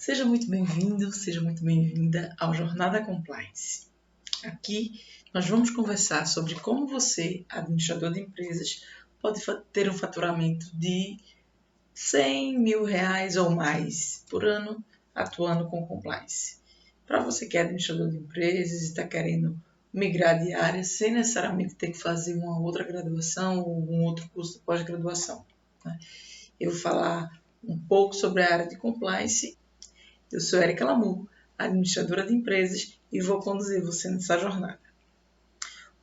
Seja muito bem-vindo, seja muito bem-vinda ao Jornada Compliance. Aqui nós vamos conversar sobre como você, administrador de empresas, pode ter um faturamento de R$100 mil ou mais por ano atuando com compliance. Para você que é administrador de empresas e está querendo migrar de área sem necessariamente ter que fazer uma outra graduação ou um outro curso de pós-graduação, né? Eu vou falar um pouco sobre a área de compliance. Eu sou Erika Lamu, administradora de empresas, e vou conduzir você nessa jornada.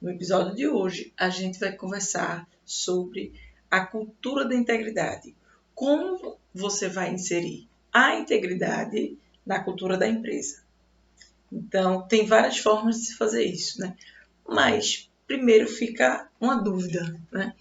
No episódio de hoje, a gente vai conversar sobre a cultura da integridade. Como você vai inserir a integridade na cultura da empresa. Então, tem várias formas de se fazer isso, né? Mas, primeiro fica uma dúvida, né?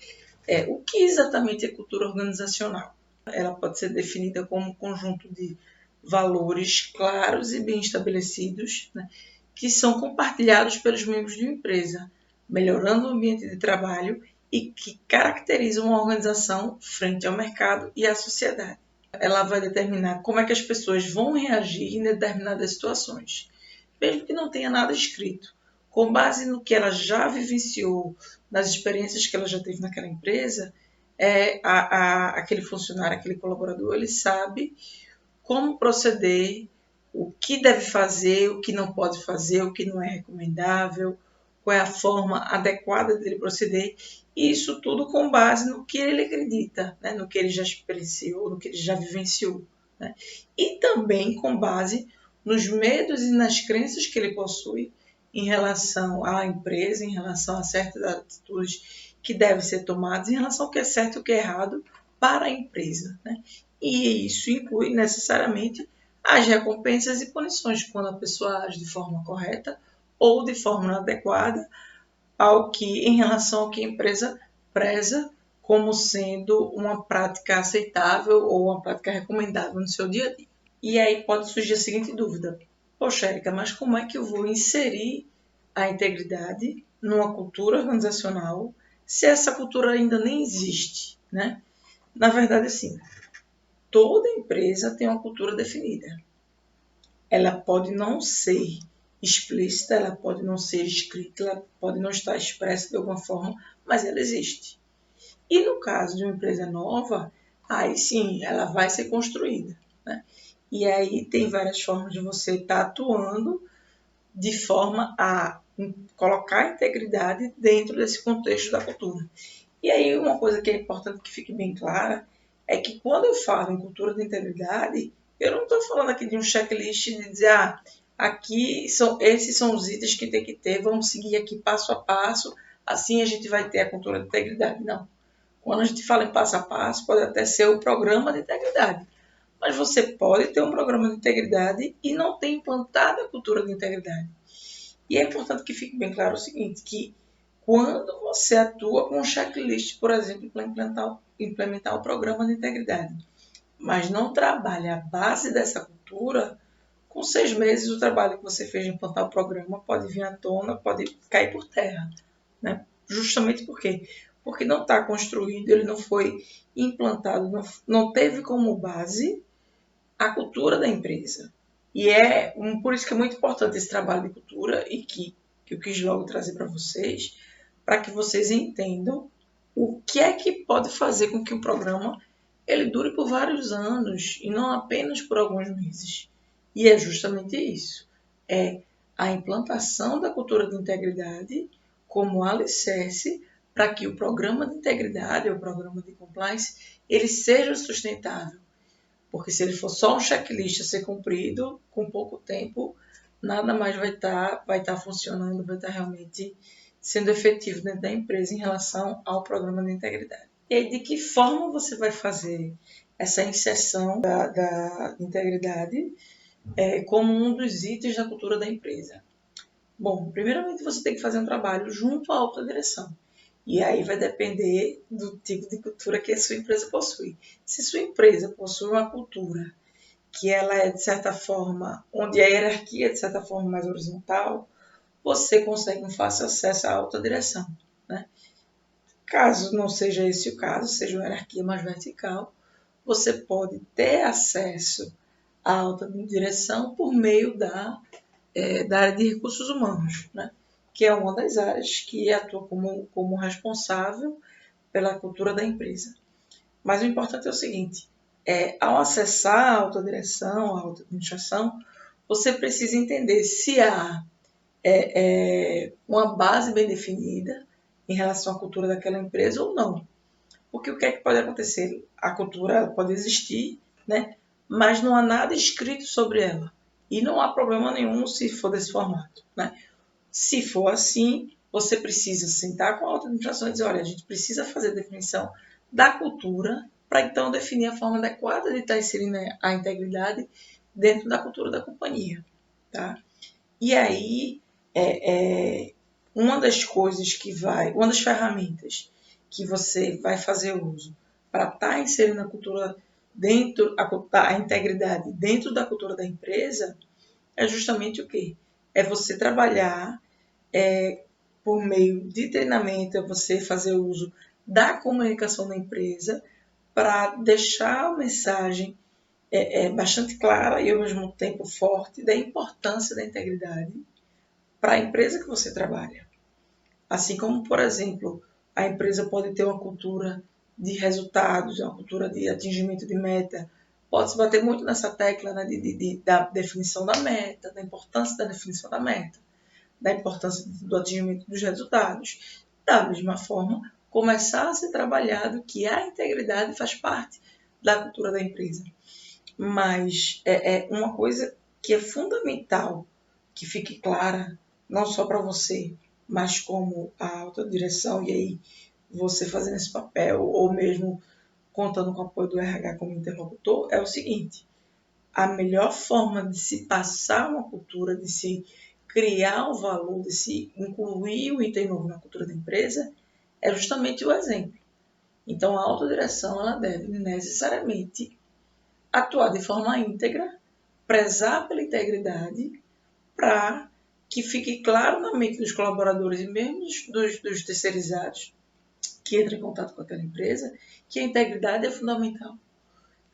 O que exatamente é cultura organizacional? Ela pode ser definida como um conjunto de valores claros e bem estabelecidos, né, que são compartilhados pelos membros de uma empresa, melhorando o ambiente de trabalho e que caracterizam uma organização frente ao mercado e à sociedade. Ela vai determinar como é que as pessoas vão reagir em determinadas situações, mesmo que não tenha nada escrito. Com base no que ela já vivenciou, nas experiências que ela já teve naquela empresa, aquele funcionário, aquele colaborador, ele sabe como proceder, o que deve fazer, o que não pode fazer, o que não é recomendável, qual é a forma adequada dele proceder, e isso tudo com base no que ele acredita, né? No que ele já experienciou, no que ele já vivenciou, né? E também com base nos medos e nas crenças que ele possui em relação à empresa, em relação a certas atitudes que devem ser tomadas, em relação ao que é certo e o que é errado para a empresa, né? E isso inclui necessariamente as recompensas e punições quando a pessoa age de forma correta ou de forma inadequada em relação ao que a empresa preza como sendo uma prática aceitável ou uma prática recomendável no seu dia a dia. E aí pode surgir a seguinte dúvida: poxa, Erika, mas como é que eu vou inserir a integridade numa cultura organizacional se essa cultura ainda nem existe, né? Na verdade, assim, toda empresa tem uma cultura definida. Ela pode não ser explícita, ela pode não ser escrita, ela pode não estar expressa de alguma forma, mas ela existe. E no caso de uma empresa nova, aí sim, ela vai ser construída, né? E aí tem várias formas de você estar atuando de forma a colocar a integridade dentro desse contexto da cultura. E aí uma coisa que é importante que fique bem clara é que quando eu falo em cultura de integridade, eu não estou falando aqui de um checklist de dizer, esses são os itens que tem que ter, vamos seguir aqui passo a passo, assim a gente vai ter a cultura de integridade. Não. Quando a gente fala em passo a passo, pode até ser o programa de integridade. Mas você pode ter um programa de integridade e não ter implantado a cultura de integridade. E é importante que fique bem claro o seguinte, que quando você atua com um checklist, por exemplo, para implementar o programa de integridade, mas não trabalha a base dessa cultura, com 6 meses o trabalho que você fez de implantar o programa pode vir à tona, pode cair por terra, né? Justamente por quê? Porque não está construído, ele não foi implantado, não teve como base a cultura da empresa. E por isso que é muito importante esse trabalho de cultura e que eu quis logo trazer para vocês, para que vocês entendam o que é que pode fazer com que um programa ele dure por vários anos e não apenas por alguns meses. E é justamente isso. É a implantação da cultura de integridade como alicerce para que o programa de integridade, o programa de compliance, ele seja sustentável. Porque se ele for só um checklist a ser cumprido, com pouco tempo, nada mais vai estar funcionando, vai estar realmente sendo efetivo dentro da empresa em relação ao programa de integridade. E aí, de que forma você vai fazer essa inserção da integridade como um dos itens da cultura da empresa? Bom, primeiramente você tem que fazer um trabalho junto à alta direção. E aí vai depender do tipo de cultura que a sua empresa possui. Se sua empresa possui uma cultura que ela é, de certa forma, onde a hierarquia é, de certa forma, mais horizontal, você consegue um fácil acesso à alta direção, né? Caso não seja esse o caso, seja uma hierarquia mais vertical, você pode ter acesso a alta direção por meio da área de recursos humanos, né? Que é uma das áreas que atua como responsável pela cultura da empresa. Mas o importante é o seguinte, ao acessar a alta direção, a alta administração, você precisa entender se há uma base bem definida em relação à cultura daquela empresa ou não. Porque o que é que pode acontecer? A cultura pode existir, né? Mas não há nada escrito sobre ela. E não há problema nenhum se for desse formato, né? Se for assim, você precisa sentar com a alta administração e dizer, olha, a gente precisa fazer a definição da cultura para então definir a forma adequada de estar inserindo a integridade dentro da cultura da companhia, tá? E aí, uma das coisas uma das ferramentas que você vai fazer uso para estar inserindo a cultura a integridade dentro da cultura da empresa é justamente o quê? É você trabalhar por meio de treinamento, é você fazer uso da comunicação da empresa para deixar a mensagem bastante clara e ao mesmo tempo forte da importância da integridade para a empresa que você trabalha. Assim como, por exemplo, a empresa pode ter uma cultura de resultados, uma cultura de atingimento de meta. Pode-se bater muito nessa tecla, né, da definição da meta, da importância da definição da meta, da importância do atingimento dos resultados. Da mesma forma, começar a ser trabalhado que a integridade faz parte da cultura da empresa. Mas é uma coisa que é fundamental que fique clara, não só para você, mas como a alta direção, e aí você fazendo esse papel, ou mesmo contando com o apoio do RH como interlocutor, é o seguinte: a melhor forma de se passar uma cultura, de se criar o valor, de se incluir o item novo na cultura da empresa, é justamente o exemplo. Então, a autodireção ela deve necessariamente atuar de forma íntegra, prezar pela integridade, para que fique claro na mente dos colaboradores e mesmo dos terceirizados que entram em contato com aquela empresa que a integridade é fundamental.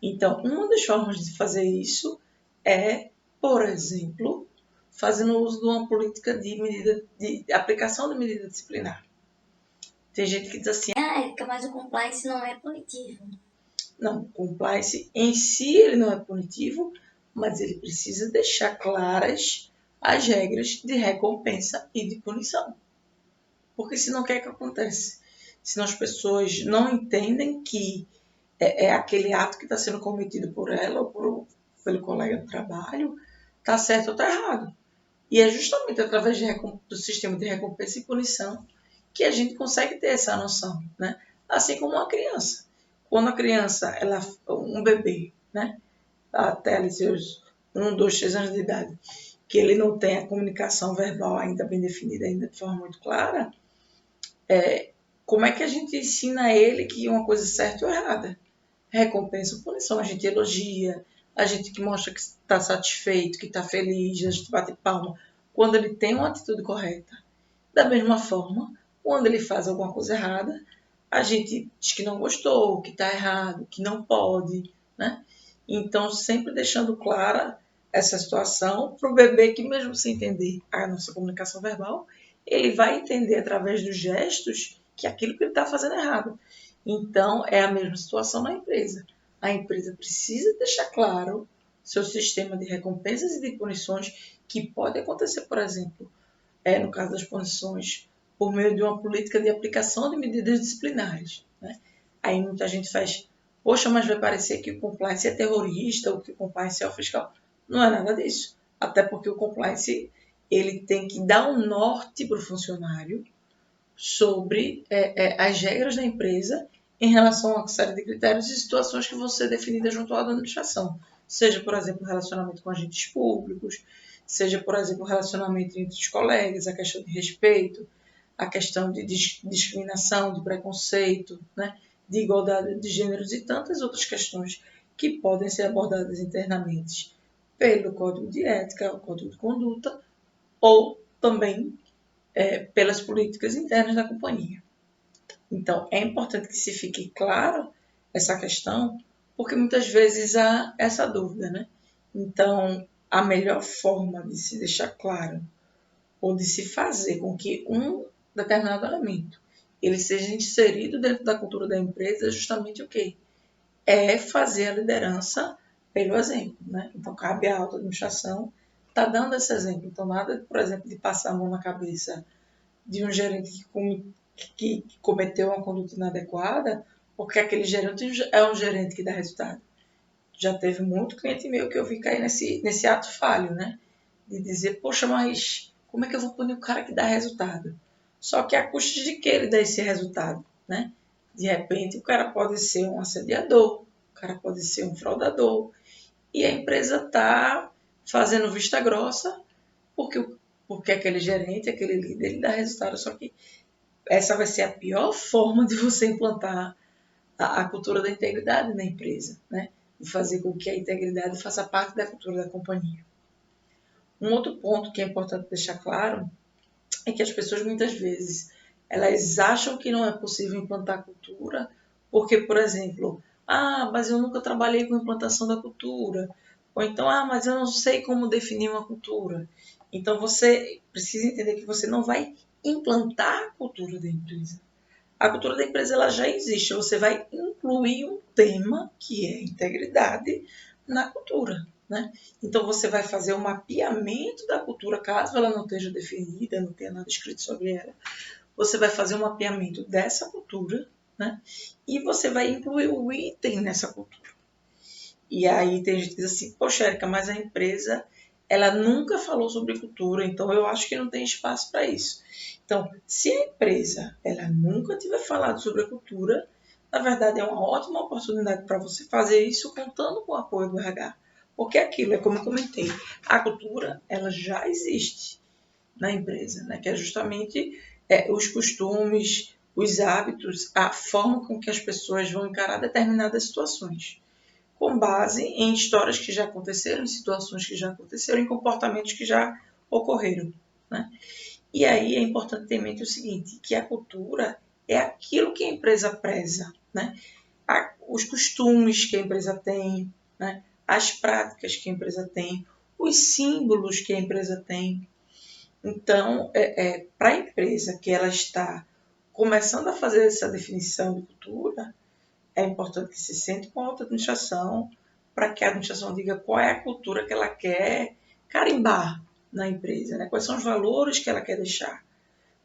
Então, uma das formas de fazer isso é, por exemplo, fazendo uso de uma política de aplicação de medida disciplinar. Tem gente que diz assim, Érica, mas o compliance não é punitivo. Não, o compliance em si ele não é punitivo, mas ele precisa deixar claras as regras de recompensa e de punição. Porque senão o que é que acontece? Senão as pessoas não entendem que é aquele ato que está sendo cometido por ela ou pelo colega do trabalho, está certo ou está errado. E é justamente através do sistema de recompensa e punição que a gente consegue ter essa noção, né? Assim como uma criança. Quando a criança, um bebê, né? Até ali seus 1, 2, 3 anos de idade, que ele não tem a comunicação verbal ainda bem definida, ainda de forma muito clara, como é que a gente ensina a ele que uma coisa é certa ou errada? Recompensa ou punição. A gente elogia, a gente que mostra que está satisfeito, que está feliz, a gente bate palma quando ele tem uma atitude correta. Da mesma forma, quando ele faz alguma coisa errada, a gente diz que não gostou, que está errado, que não pode, né? Então, sempre deixando clara essa situação para o bebê que, mesmo sem entender a nossa comunicação verbal, ele vai entender através dos gestos que aquilo que ele está fazendo é errado. Então, é a mesma situação na empresa. A empresa precisa deixar claro seu sistema de recompensas e de punições, que pode acontecer, por exemplo, no caso das punições, por meio de uma política de aplicação de medidas disciplinares, né? Aí muita gente faz, poxa, mas vai parecer que o compliance é terrorista ou que o compliance é o fiscal. Não é nada disso. Até porque o compliance ele tem que dar um norte para o funcionário sobre as regras da empresa em relação a uma série de critérios e situações que vão ser definidas junto à administração. Seja, por exemplo, relacionamento com agentes públicos, seja, por exemplo, relacionamento entre os colegas, a questão de respeito, a questão de discriminação, de preconceito, né, de igualdade de gêneros e tantas outras questões que podem ser abordadas internamente pelo Código de Ética, o Código de Conduta, ou também pelas políticas internas da companhia. Então, é importante que se fique claro essa questão, porque muitas vezes há essa dúvida, né? Então, a melhor forma de se deixar claro ou de se fazer com que um determinado elemento ele seja inserido dentro da cultura da empresa é justamente o quê? É fazer a liderança pelo exemplo, né? Então, cabe à alta administração estar dando esse exemplo. Então, nada, por exemplo, de passar a mão na cabeça de um gerente que cometeu uma conduta inadequada, porque aquele gerente é um gerente que dá resultado. Já teve muito cliente meu que eu vi cair nesse ato falho, né? De dizer, poxa, mas como é que eu vou punir o cara que dá resultado? Só que a custa de que ele dá esse resultado, né? De repente, o cara pode ser um assediador, o cara pode ser um fraudador, e a empresa está fazendo vista grossa porque, porque aquele gerente, aquele líder, ele dá resultado. Só que essa vai ser a pior forma de você implantar a cultura da integridade na empresa, né? De fazer com que a integridade faça parte da cultura da companhia. Um outro ponto que é importante deixar claro é que as pessoas muitas vezes elas acham que não é possível implantar cultura porque, por exemplo, mas eu nunca trabalhei com implantação da cultura, ou então, mas eu não sei como definir uma cultura. Então você precisa entender que você não vai implantar a cultura da empresa. A cultura da empresa ela já existe, você vai incluir um tema que é integridade na cultura, né? Então você vai fazer um mapeamento da cultura, caso ela não esteja definida, não tenha nada escrito sobre ela. Você vai fazer um mapeamento dessa cultura, né? E você vai incluir o item nessa cultura. E aí tem gente que diz assim, poxa, Érica, mas a empresa ela nunca falou sobre cultura, então eu acho que não tem espaço para isso. Então, se a empresa ela nunca tiver falado sobre a cultura, na verdade é uma ótima oportunidade para você fazer isso contando com o apoio do RH. Porque aquilo é como eu comentei, a cultura ela já existe na empresa, né? Que é justamente os costumes, os hábitos, a forma com que as pessoas vão encarar determinadas situações com base em histórias que já aconteceram, em situações que já aconteceram, em comportamentos que já ocorreram, né? E aí é importante ter em mente o seguinte, que a cultura é aquilo que a empresa preza, né? Os costumes que a empresa tem, né? As práticas que a empresa tem, os símbolos que a empresa tem. Então, para a empresa que ela está começando a fazer essa definição de cultura, é importante que se sente com a alta administração para que a administração diga qual é a cultura que ela quer carimbar na empresa, né? Quais são os valores que ela quer deixar,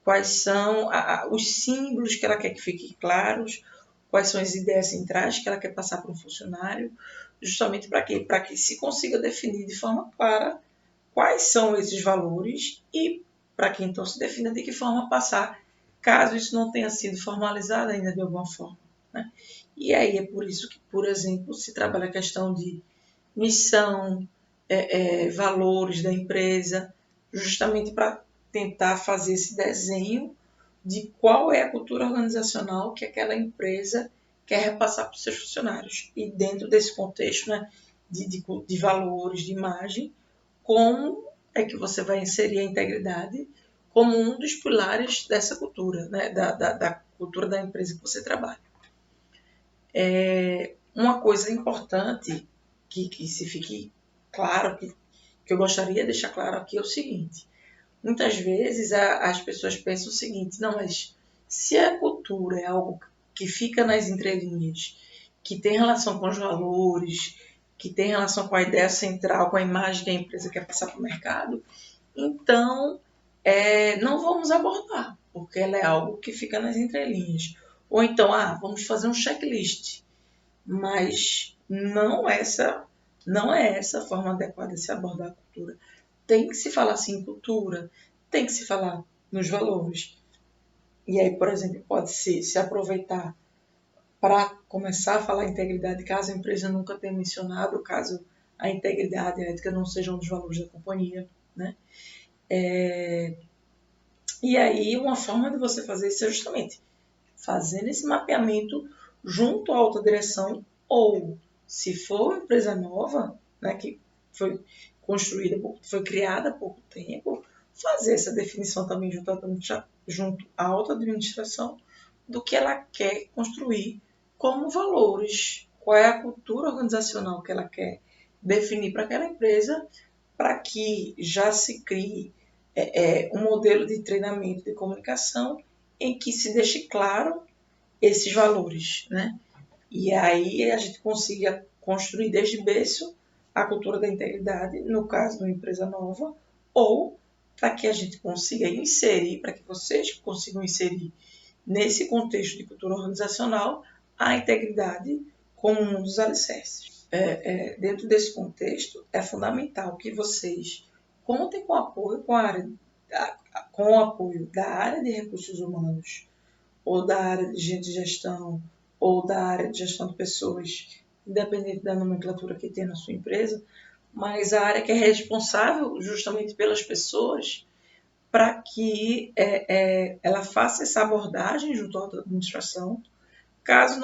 quais são os símbolos que ela quer que fiquem claros, quais são as ideias centrais que ela quer passar para um funcionário, justamente para quê? Para que se consiga definir de forma clara quais são esses valores e para que então se defina de que forma passar, caso isso não tenha sido formalizado ainda de alguma forma, né? E aí é por isso que, por exemplo, se trabalha a questão de missão, valores da empresa, justamente para tentar fazer esse desenho de qual é a cultura organizacional que aquela empresa quer repassar para os seus funcionários. E dentro desse contexto, né, de valores, de imagem, como é que você vai inserir a integridade como um dos pilares dessa cultura, né, da cultura da empresa que você trabalha. Uma coisa importante que se fique claro, que eu gostaria de deixar claro aqui é o seguinte, muitas vezes as pessoas pensam o seguinte, não, mas se a cultura é algo que fica nas entrelinhas, que tem relação com os valores, que tem relação com a ideia central, com a imagem que a empresa quer passar para o mercado, então não vamos abordar, porque ela é algo que fica nas entrelinhas. Ou então, vamos fazer um checklist, mas não é essa a forma adequada de se abordar a cultura. Tem que se falar sim em cultura, tem que se falar nos valores. E aí, por exemplo, pode se aproveitar para começar a falar integridade, caso a empresa nunca tenha mencionado, caso a integridade e a ética não sejam um dos valores da companhia, né? E aí, uma forma de você fazer isso é justamente fazendo esse mapeamento junto à alta direção ou, se for uma empresa nova, né, que foi construída, foi criada há pouco tempo, fazer essa definição também junto à alta administração do que ela quer construir como valores, qual é a cultura organizacional que ela quer definir para aquela empresa, para que já se crie um modelo de treinamento de comunicação em que se deixe claro esses valores, né? E aí a gente consiga construir desde berço a cultura da integridade, no caso de uma empresa nova, ou para que a gente consiga inserir, para que vocês consigam inserir nesse contexto de cultura organizacional a integridade como um dos alicerces. Dentro desse contexto, é fundamental que vocês contem com apoio com o apoio da área de recursos humanos, ou da área de gestão, ou da área de gestão de pessoas, independente da nomenclatura que tem na sua empresa, mas a área que é responsável justamente pelas pessoas, para que ela faça essa abordagem junto à administração. Caso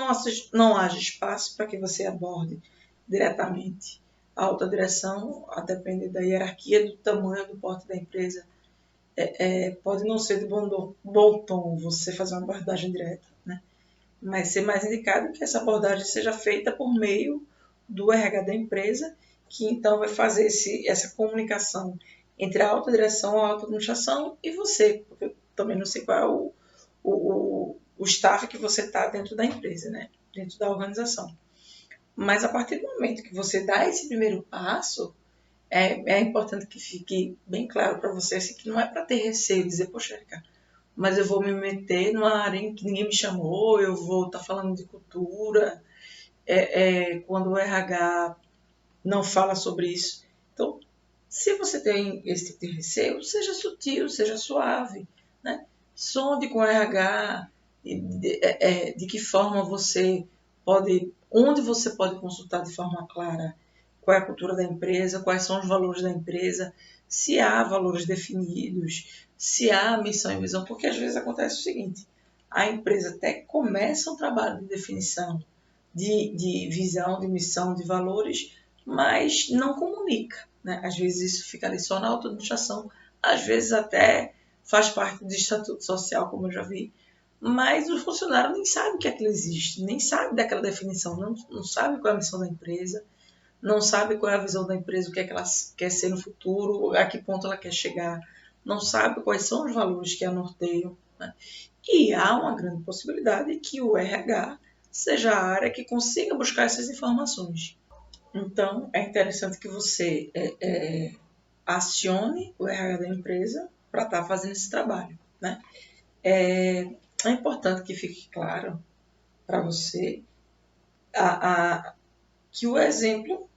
não haja espaço para que você aborde diretamente a alta direção, a depender da hierarquia, do tamanho, do porte da empresa, pode não ser de bom tom você fazer uma abordagem direta, né? Mas ser mais indicado que essa abordagem seja feita por meio do RH da empresa, que então vai fazer essa comunicação entre a alta direção, a alta administração e você, porque eu também não sei qual é o staff que você está dentro da empresa, né? Dentro da organização. Mas a partir do momento que você dá esse primeiro passo, é importante que fique bem claro para você assim, que não é para ter receio, dizer, poxa, Erika, mas eu vou me meter numa área em que ninguém me chamou, eu vou estar falando de cultura, quando o RH não fala sobre isso. Então, se você tem esse tipo de receio, seja sutil, seja suave, né? Sonde com o RH de que forma você pode, onde você pode consultar de forma clara qual é a cultura da empresa, quais são os valores da empresa, se há valores definidos, se há missão e visão, porque às vezes acontece o seguinte, a empresa até começa um trabalho de definição de visão, de missão, de valores, mas não comunica, né? Às vezes isso fica ali só na auto-administração, às vezes até faz parte do estatuto social, como eu já vi, mas o funcionário nem sabe que aquilo existe, nem sabe daquela definição, não sabe qual é a missão da empresa, não sabe qual é a visão da empresa, o que é que ela quer ser no futuro, a que ponto ela quer chegar, não sabe quais são os valores que a norteiam, né? E há uma grande possibilidade que o RH seja a área que consiga buscar essas informações. Então, é interessante que você acione o RH da empresa para estar fazendo esse trabalho, né? É importante que fique claro para você que o exemplo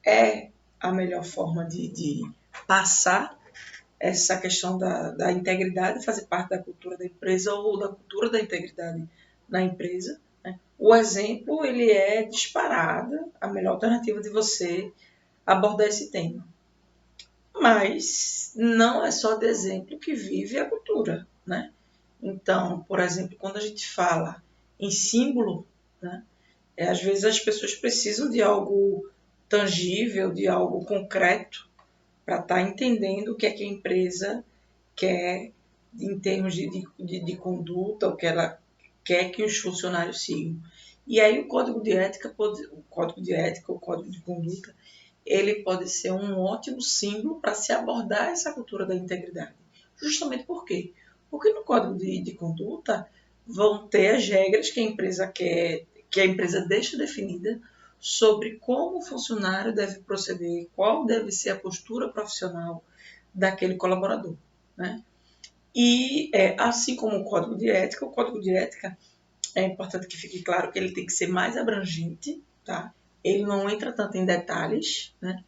é a melhor forma de passar essa questão da integridade, fazer parte da cultura da empresa ou da cultura da integridade na empresa. Né? O exemplo, ele é disparado a melhor alternativa de você abordar esse tema. Mas não é só de exemplo que vive a cultura, né? Então, por exemplo, quando a gente fala em símbolo, né? Às vezes as pessoas precisam de algo tangível, de algo concreto, para estar entendendo o que é que a empresa quer em termos de conduta, o que ela quer que os funcionários sigam. E aí o código de ética, o código de conduta, ele pode ser um ótimo símbolo para se abordar essa cultura da integridade. Justamente por quê? Porque no código de conduta vão ter as regras que a empresa quer, que a empresa deixa definida sobre como o funcionário deve proceder, qual deve ser a postura profissional daquele colaborador, né? E assim como o código de ética é importante que fique claro que ele tem que ser mais abrangente, tá? Ele não entra tanto em detalhes, né?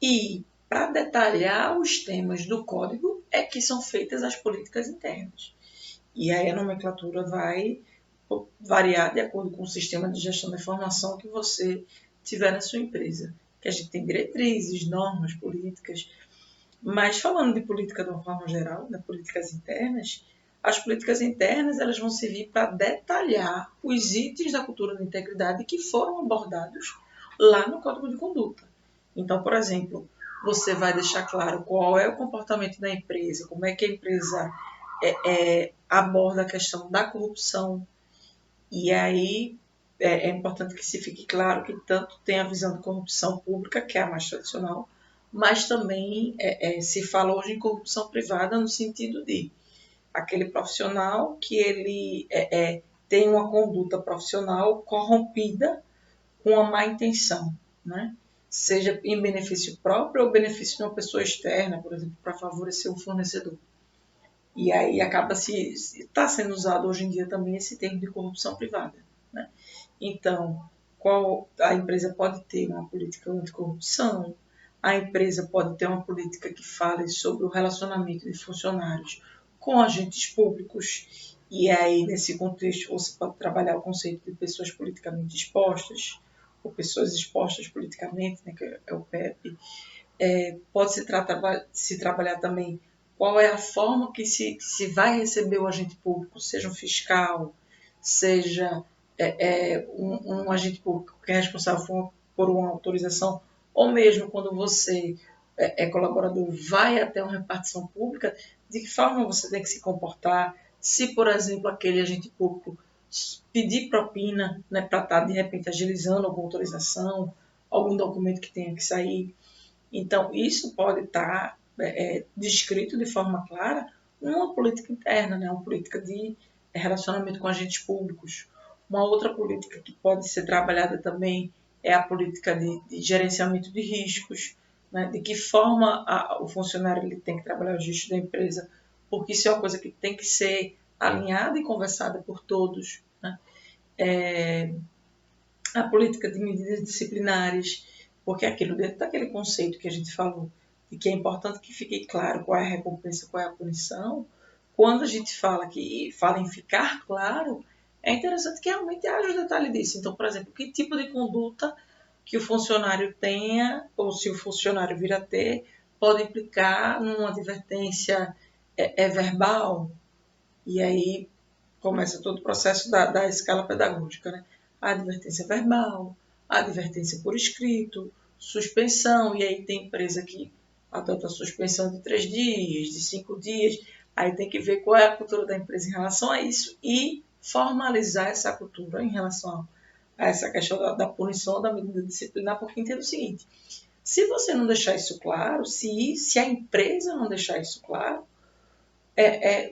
E para detalhar os temas do código é que são feitas as políticas internas. E aí a nomenclatura vai variar de acordo com o sistema de gestão da informação que você tiver na sua empresa. Que a gente tem diretrizes, normas, políticas. Mas falando de política de uma forma geral, de políticas internas, as políticas internas elas vão servir para detalhar os itens da cultura da integridade que foram abordados lá no Código de Conduta. Então, por exemplo, você vai deixar claro qual é o comportamento da empresa, como é que a empresa aborda a questão da corrupção. E aí é importante que se fique claro que tanto tem a visão de corrupção pública, que é a mais tradicional, mas também se fala hoje em corrupção privada no sentido de aquele profissional que ele tem uma conduta profissional corrompida com uma má intenção, né? Seja em benefício próprio ou benefício de uma pessoa externa, por exemplo, para favorecer um fornecedor. E aí acaba está sendo usado hoje em dia também esse termo de corrupção privada, né? Então, a empresa pode ter uma política anticorrupção, a empresa pode ter uma política que fale sobre o relacionamento de funcionários com agentes públicos, e aí, nesse contexto, você pode trabalhar o conceito de pessoas politicamente expostas, ou pessoas expostas politicamente, né, que é o PEP. Pode se trabalhar também qual é a forma que se vai receber o agente público, seja um fiscal, seja um agente público que é responsável por uma autorização, ou mesmo quando você é colaborador, vai até uma repartição pública, de que forma você tem que se comportar, se, por exemplo, aquele agente público pedir propina, né, para estar, de repente, agilizando alguma autorização, algum documento que tenha que sair. Então, isso pode estar descrito de forma clara numa política interna, né? Uma política de relacionamento com agentes públicos. Uma outra política que pode ser trabalhada também é a política de gerenciamento de riscos, né? De que forma o funcionário ele tem que trabalhar os riscos da empresa, porque isso é uma coisa que tem que ser alinhada e conversada por todos, né? A política de medidas disciplinares, porque aquilo dentro daquele conceito que a gente falou, de que é importante que fique claro qual é a recompensa, qual é a punição, quando a gente fala em ficar claro, é interessante que realmente haja o detalhe disso. Então, por exemplo, que tipo de conduta que o funcionário tenha, ou se o funcionário vir a ter, pode implicar numa advertência verbal, e aí começa todo o processo da escala pedagógica, né? A advertência verbal, a advertência por escrito, suspensão, e aí tem empresa que adota a suspensão de 3 dias, de 5 dias, aí tem que ver qual é a cultura da empresa em relação a isso e formalizar essa cultura em relação a essa questão da punição, da medida disciplinar, porque entenda o seguinte, se você não deixar isso claro, se a empresa não deixar isso claro,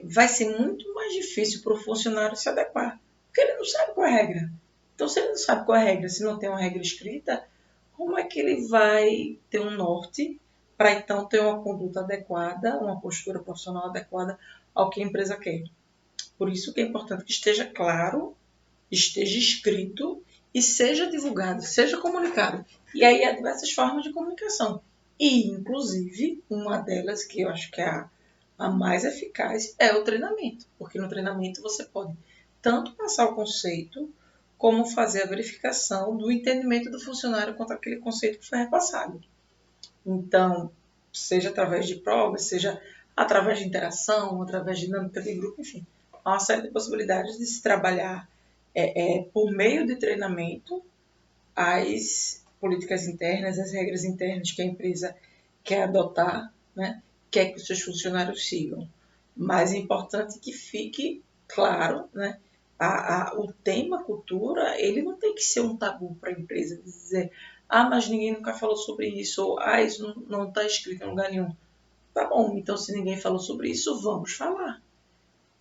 vai ser muito mais difícil para o funcionário se adequar, porque ele não sabe qual é a regra. Então, se ele não sabe qual é a regra, se não tem uma regra escrita, como é que ele vai ter um norte para então ter uma conduta adequada, uma postura profissional adequada ao que a empresa quer? Por isso que é importante que esteja claro, esteja escrito e seja divulgado, seja comunicado. E aí há diversas formas de comunicação. E, inclusive, uma delas, que eu acho que é a mais eficaz, é o treinamento. Porque no treinamento você pode tanto passar o conceito, como fazer a verificação do entendimento do funcionário quanto àquele conceito que foi repassado. Então, seja através de provas, seja através de interação, através de dinâmica de grupo, enfim, há uma série de possibilidades de se trabalhar por meio de treinamento as políticas internas, as regras internas que a empresa quer adotar, né, quer que os seus funcionários sigam. Mas é importante que fique claro, né, o tema cultura, ele não tem que ser um tabu para a empresa, dizer, mas ninguém nunca falou sobre isso, ou isso não está escrito em lugar nenhum. Tá bom, então se ninguém falou sobre isso, vamos falar.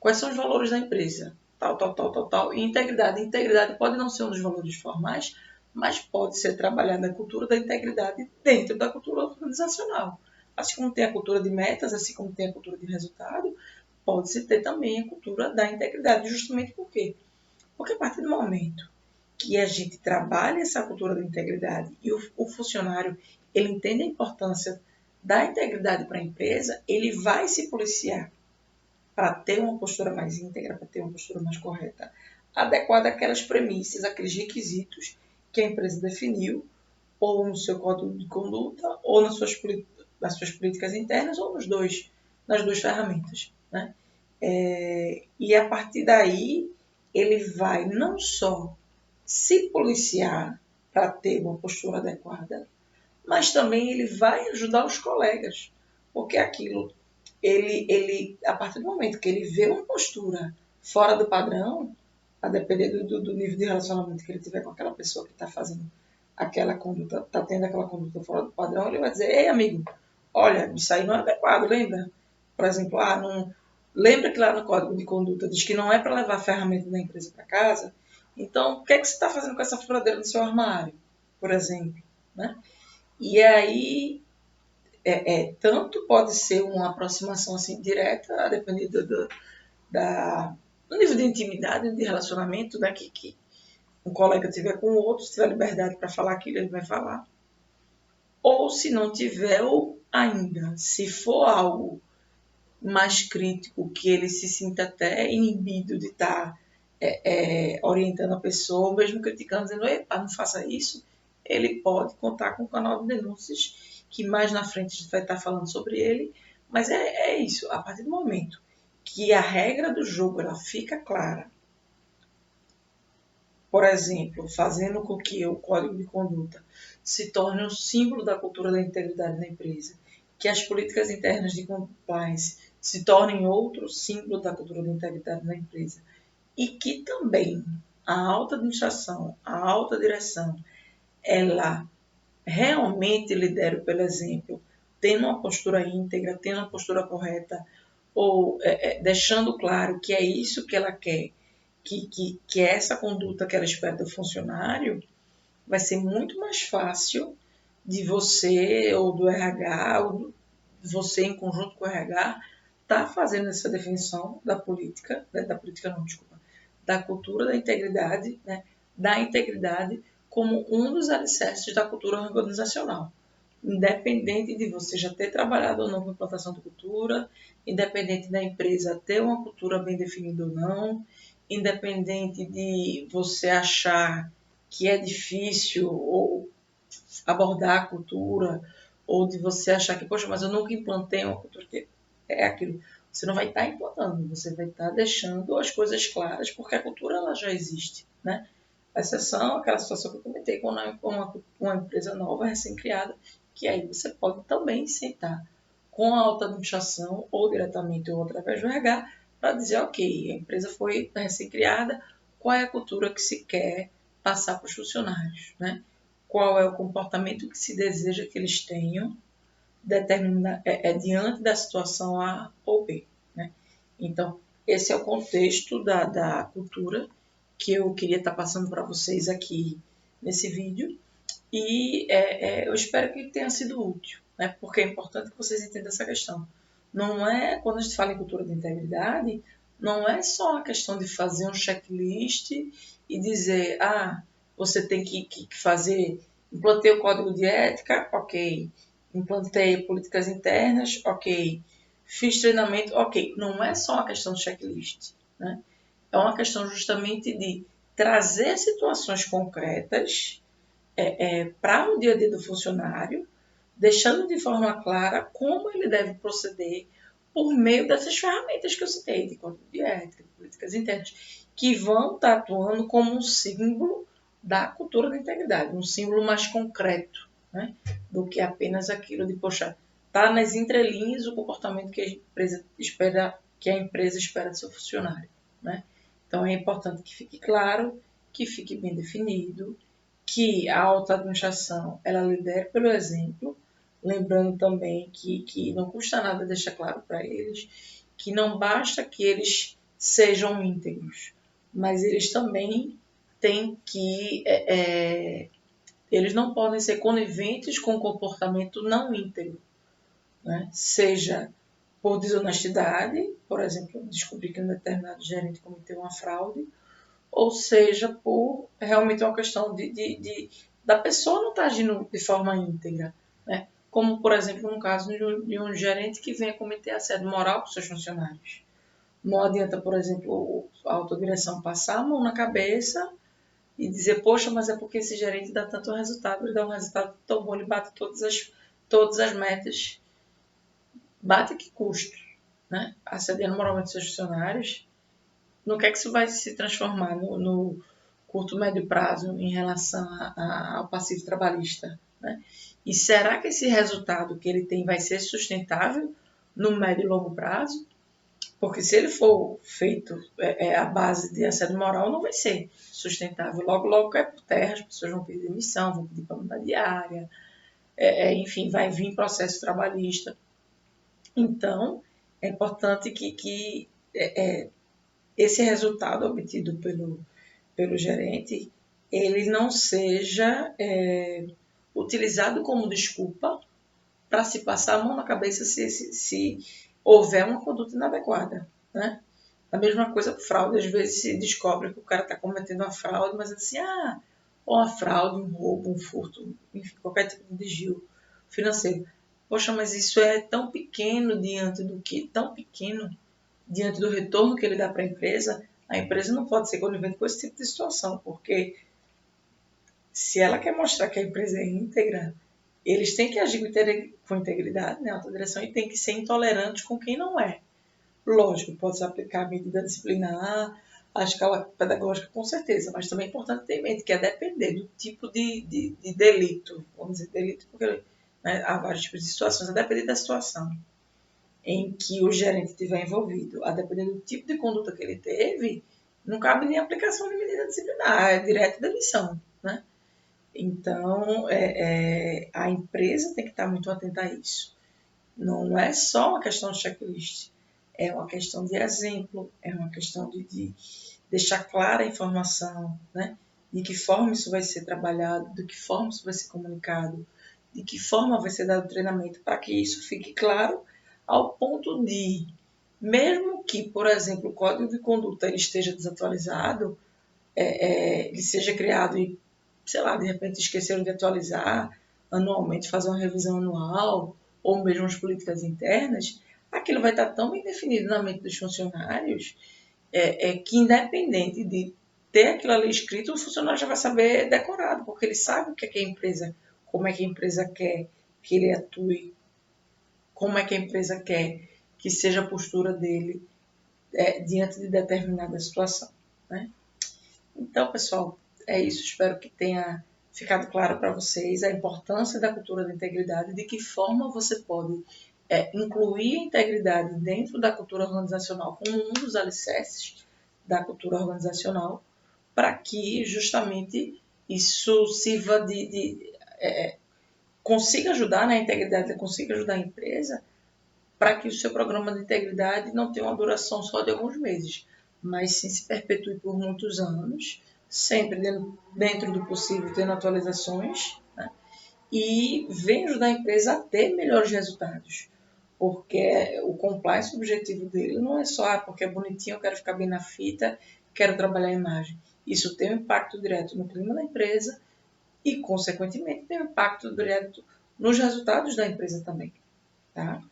Quais são os valores da empresa? Tal, tal, tal, tal, tal. E integridade. Integridade pode não ser um dos valores formais, mas pode ser trabalhada a cultura da integridade dentro da cultura organizacional. Assim como tem a cultura de metas, assim como tem a cultura de resultado, pode-se ter também a cultura da integridade. Justamente por quê? Porque a partir do momento que a gente trabalha essa cultura da integridade e o funcionário ele entende a importância da integridade para a empresa, ele vai se policiar para ter uma postura mais íntegra, para ter uma postura mais correta, adequada àquelas premissas, àqueles requisitos que a empresa definiu, ou no seu código de conduta, ou nas suas políticas internas, ou nas duas ferramentas, né? E a partir daí, ele vai não só se policiar para ter uma postura adequada, mas também ele vai ajudar os colegas, porque aquilo, a partir do momento que ele vê uma postura fora do padrão, a depender do nível de relacionamento que ele tiver com aquela pessoa que está fazendo aquela conduta, está tendo aquela conduta fora do padrão, ele vai dizer, ei, amigo, olha, isso aí não é adequado, lembra? Por exemplo, não, lembra que lá no código de conduta diz que não é para levar a ferramenta da empresa para casa? Então, o que é que você está fazendo com essa furadeira no seu armário, por exemplo? Né? E aí, tanto pode ser uma aproximação assim direta, a depender do nível de intimidade, de relacionamento, né, que um colega tiver com o outro, se tiver liberdade para falar aquilo, ele vai falar. Ou se não tiver, ou ainda, se for algo mais crítico, que ele se sinta até inibido de estar orientando a pessoa, ou mesmo criticando, dizendo, epa, não faça isso, ele pode contar com o canal de denúncias, que mais na frente a gente vai estar falando sobre ele, mas é isso, a partir do momento que a regra do jogo ela fica clara, por exemplo, fazendo com que o código de conduta se torne um símbolo da cultura da integridade da empresa, que as políticas internas de compliance se tornem outro símbolo da cultura da integridade da empresa, e que também a alta administração, a alta direção, ela realmente lidera pelo exemplo, tendo uma postura íntegra, tendo uma postura correta, ou deixando claro que é isso que ela quer, que é essa conduta que ela espera do funcionário, vai ser muito mais fácil de você ou do RH, ou você em conjunto com o RH, tá fazendo essa definição da política, da política não, desculpa, da cultura da integridade, né, da integridade como um dos alicerces da cultura organizacional. Independente de você já ter trabalhado ou não com implantação de cultura, independente da empresa ter uma cultura bem definida ou não, independente de você achar que é difícil ou abordar a cultura, ou de você achar que, poxa, mas eu nunca implantei uma cultura, que é aquilo. Você não vai estar implantando, você vai estar deixando as coisas claras, porque a cultura ela já existe, né? A exceção, aquela situação que eu comentei com uma empresa nova, recém-criada, que aí você pode também sentar com a alta administração, ou diretamente ou através do RH, para dizer, ok, a empresa foi recém-criada, qual é a cultura que se quer passar para os funcionários, né? Qual é o comportamento que se deseja que eles tenham diante da situação A ou B, né? Então, esse é o contexto da cultura que eu queria estar passando para vocês aqui nesse vídeo e eu espero que tenha sido útil, né? Porque é importante que vocês entendam essa questão. Não é, quando a gente fala em cultura de integridade, não é só uma questão de fazer um checklist e dizer, você tem que fazer, implantei o código de ética, ok, implantei políticas internas, ok, fiz treinamento, ok. Não é só uma questão de checklist, né? É uma questão justamente de trazer situações concretas para o dia a dia do funcionário, deixando de forma clara como ele deve proceder por meio dessas ferramentas que eu citei, de código de ética, de políticas internas, que vão estar atuando como um símbolo da cultura da integridade, um símbolo mais concreto, né, do que apenas aquilo de, poxa, está nas entrelinhas o comportamento que a empresa espera do seu funcionário, né? Então é importante que fique claro, que fique bem definido, que a alta administração ela lidera pelo exemplo, lembrando também que não custa nada deixar claro para eles que não basta que eles sejam íntegros, mas eles também têm que eles não podem ser coniventes com o comportamento não íntegro, né? Seja por desonestidade, por exemplo, descobrir que um determinado gerente cometeu uma fraude, ou seja por realmente uma questão da pessoa não estar agindo de forma íntegra, né? Como, por exemplo, no caso de um gerente que venha cometer assédio moral com seus funcionários. Não adianta, por exemplo, a autodireção passar a mão na cabeça e dizer, poxa, mas é porque esse gerente dá tanto resultado, ele dá um resultado tão bom, ele bate todas as metas. Bate a que custo, né? Assediando moralmente seus funcionários, no que é que isso vai se transformar no curto, médio prazo em relação ao passivo trabalhista, né? E será que esse resultado que ele tem vai ser sustentável no médio e longo prazo? Porque se ele for feito à base de assédio moral, não vai ser sustentável. Logo, logo cai por terra, as pessoas vão pedir demissão, vão pedir para mudar de área, enfim, vai vir processo trabalhista. Então, é importante que esse resultado obtido pelo gerente, ele não seja utilizado como desculpa para se passar a mão na cabeça se houver uma conduta inadequada, né? A mesma coisa com fraude. Às vezes se descobre que o cara está cometendo uma fraude, mas assim, ou uma fraude, um roubo, um furto, enfim, qualquer tipo de desvio financeiro. Poxa, mas isso é tão pequeno diante do retorno que ele dá para a empresa não pode ser conivente com esse tipo de situação, porque se ela quer mostrar que a empresa é íntegra, eles têm que agir com integridade, né, alta direção, e tem que ser intolerantes com quem não é. Lógico, pode-se aplicar a medida disciplinar, a escala pedagógica, com certeza, mas também é importante ter em mente que é depender do tipo de delito, vamos dizer delito, porque há vários tipos de situações, a depender da situação em que o gerente estiver envolvido, a depender do tipo de conduta que ele teve, não cabe nem aplicação de medida disciplinar, é direto demissão, né? Então, a empresa tem que estar muito atenta a isso. Não é só uma questão de checklist, é uma questão de exemplo, é uma questão de deixar clara a informação, né? De que forma isso vai ser trabalhado, de que forma isso vai ser comunicado, de que forma vai ser dado o treinamento, para que isso fique claro ao ponto de, mesmo que, por exemplo, o código de conduta ele esteja desatualizado, ele seja criado e, sei lá, de repente esqueceram de atualizar anualmente, fazer uma revisão anual, ou mesmo as políticas internas, aquilo vai estar tão bem definido na mente dos funcionários que, independente de ter aquilo ali escrito, o funcionário já vai saber decorado, porque ele sabe o que é que a empresa, como é que a empresa quer que ele atue, como é que a empresa quer que seja a postura dele diante de determinada situação, né? Então, pessoal, é isso. Espero que tenha ficado claro para vocês a importância da cultura da integridade, de que forma você pode incluir a integridade dentro da cultura organizacional como um dos alicerces da cultura organizacional, para que justamente isso sirva consiga ajudar, né, a integridade consiga ajudar a empresa para que o seu programa de integridade não tenha uma duração só de alguns meses, mas sim se perpetue por muitos anos, sempre dentro do possível, tendo atualizações, né? E venha ajudar a empresa a ter melhores resultados. Porque o compliance, o objetivo dele não é só porque é bonitinho, eu quero ficar bem na fita, quero trabalhar a imagem. Isso tem um impacto direto no clima da empresa e, consequentemente, tem um impacto direto nos resultados da empresa também, tá?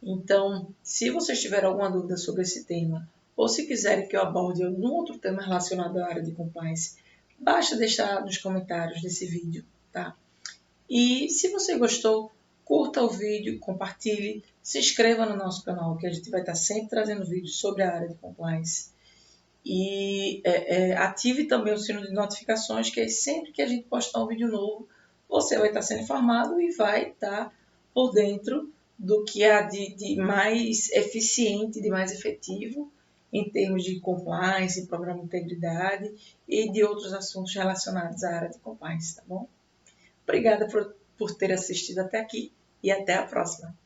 Então, se vocês tiverem alguma dúvida sobre esse tema, ou se quiserem que eu aborde algum outro tema relacionado à área de compliance, basta deixar nos comentários desse vídeo, tá? E se você gostou, curta o vídeo, compartilhe, se inscreva no nosso canal, que a gente vai estar sempre trazendo vídeos sobre a área de compliance. E ative também o sino de notificações, que é sempre que a gente postar um vídeo novo, você vai estar sendo informado e vai estar por dentro do que há de mais eficiente, de mais efetivo em termos de compliance, programa de integridade e de outros assuntos relacionados à área de compliance, tá bom? Obrigada por ter assistido até aqui e até a próxima.